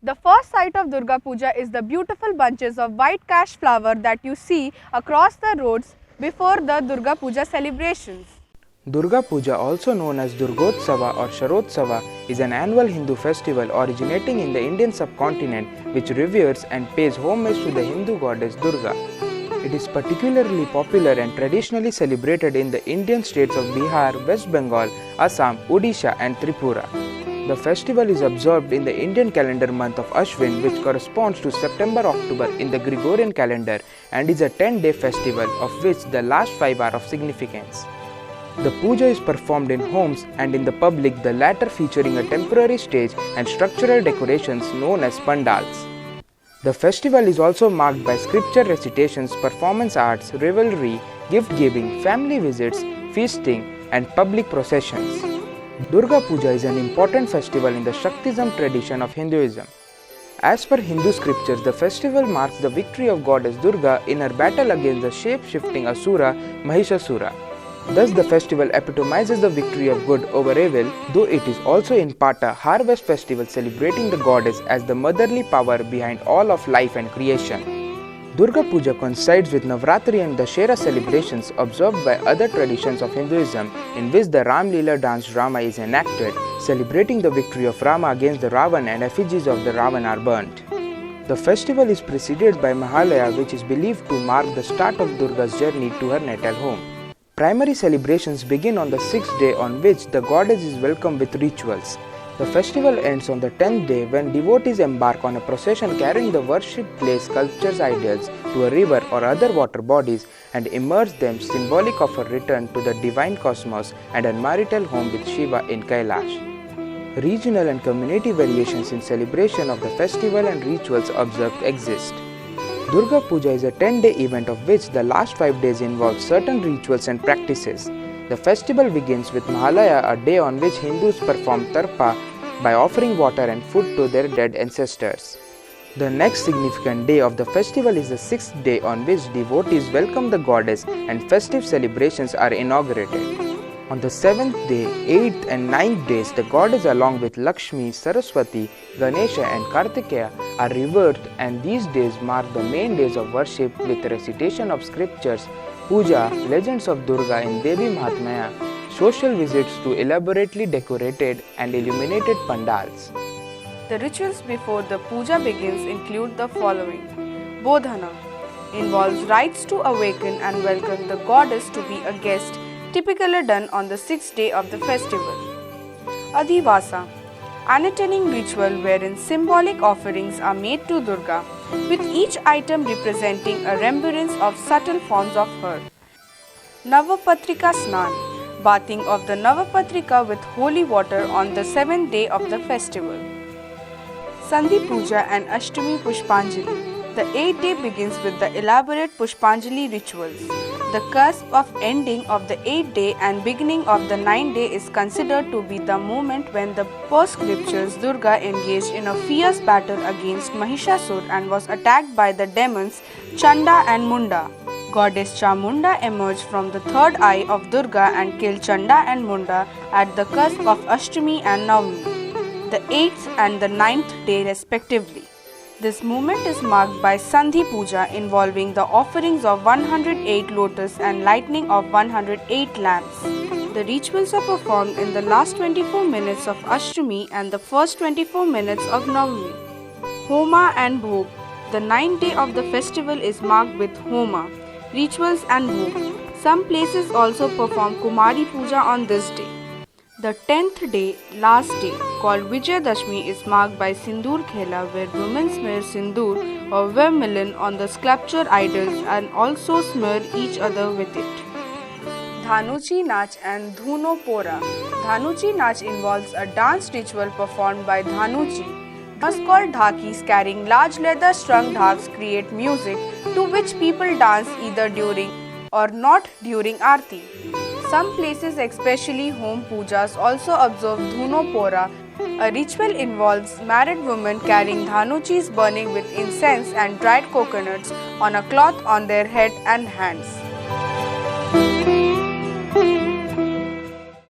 The first sight of Durga Puja is the beautiful bunches of white cash flower that you see across the roads before the Durga Puja celebrations. Durga Puja, also known as Durgotsava or Sharotsava, is an annual Hindu festival originating in the Indian subcontinent which reveres and pays homage to the Hindu goddess Durga. It is particularly popular and traditionally celebrated in the Indian states of Bihar, West Bengal, Assam, Odisha and Tripura. The festival is observed in the Indian calendar month of Ashwin, which corresponds to September-October in the Gregorian calendar, and is a 10-day festival, of which the last 5 are of significance. The puja is performed in homes and in the public, the latter featuring a temporary stage and structural decorations known as pandals. The festival is also marked by scripture recitations, performance arts, revelry, gift-giving, family visits, feasting and public processions. Durga Puja is an important festival in the Shaktism tradition of Hinduism. As per Hindu scriptures, the festival marks the victory of goddess Durga in her battle against the shape-shifting Asura Mahishasura. Thus, the festival epitomizes the victory of good over evil, though it is also in part a harvest festival celebrating the goddess as the motherly power behind all of life and creation. Durga Puja coincides with Navratri and Dashera celebrations observed by other traditions of Hinduism, in which the Ram Leela dance drama is enacted, celebrating the victory of Rama against the Ravan, and effigies of the Ravan are burnt. The festival is preceded by Mahalaya, which is believed to mark the start of Durga's journey to her natal home. Primary celebrations begin on the 6th day, on which the goddess is welcomed with rituals. The festival ends on the 10th day when devotees embark on a procession carrying the worship place sculptures idols to a river or other water bodies and immerse them, symbolic of a return to the divine cosmos and a marital home with Shiva in Kailash. Regional and community variations in celebration of the festival and rituals observed exist. Durga Puja is a 10-day event of which the last 5 days involve certain rituals and practices. The festival begins with Mahalaya, a day on which Hindus perform tarpa by offering water and food to their dead ancestors. The next significant day of the festival is the 6th day, on which devotees welcome the goddess and festive celebrations are inaugurated. On the 7th day, 8th and 9th days, the goddess along with Lakshmi, Saraswati, Ganesha and Kartikeya are revered, and these days mark the main days of worship with recitation of scriptures, puja, legends of Durga in Devi Mahatmya, social visits to elaborately decorated and illuminated pandals. The rituals before the puja begins include the following. Bodhana involves rites to awaken and welcome the goddess to be a guest, typically done on the 6th day of the festival. Adhivasa, an attending ritual wherein symbolic offerings are made to Durga, with each item representing a remembrance of subtle forms of her. Navapatrika Snan, bathing of the Navapatrika with holy water on the 7th day of the festival. Sandhi Puja and Ashtami Pushpanjali. The 8th day begins with the elaborate Pushpanjali rituals. The cusp of ending of the 8th day and beginning of the 9th day is considered to be the moment when the per-scriptures Durga engaged in a fierce battle against Mahishasur and was attacked by the demons Chanda and Munda. Goddess Chamunda emerged from the third eye of Durga and killed Chanda and Munda at the cusp of Ashtami and Navami, the 8th and the 9th day respectively. This movement is marked by Sandhi Puja involving the offerings of 108 lotus and lighting of 108 lamps. The rituals are performed in the last 24 minutes of Ashtami and the first 24 minutes of Navami. Homa and Bhog. The 9th day of the festival is marked with Homa, rituals and Bhog. Some places also perform Kumari Puja on this day. The 10th day, last day, called Vijayadashmi, is marked by Sindoor Khela, where women smear Sindoor or vermilion on the sculpture idols and also smear each other with it. Dhanuchi Nach and Dhuno Pora. Dhanuchi Nach involves a dance ritual performed by Dhanuchi. Thus called dhakis carrying large leather strung dhaks create music to which people dance either during or not during Aarti. Some places, especially home pujas, also observe Dhuno Pora. A ritual involves married women carrying dhanuchis burning with incense and dried coconuts on a cloth on their head and hands.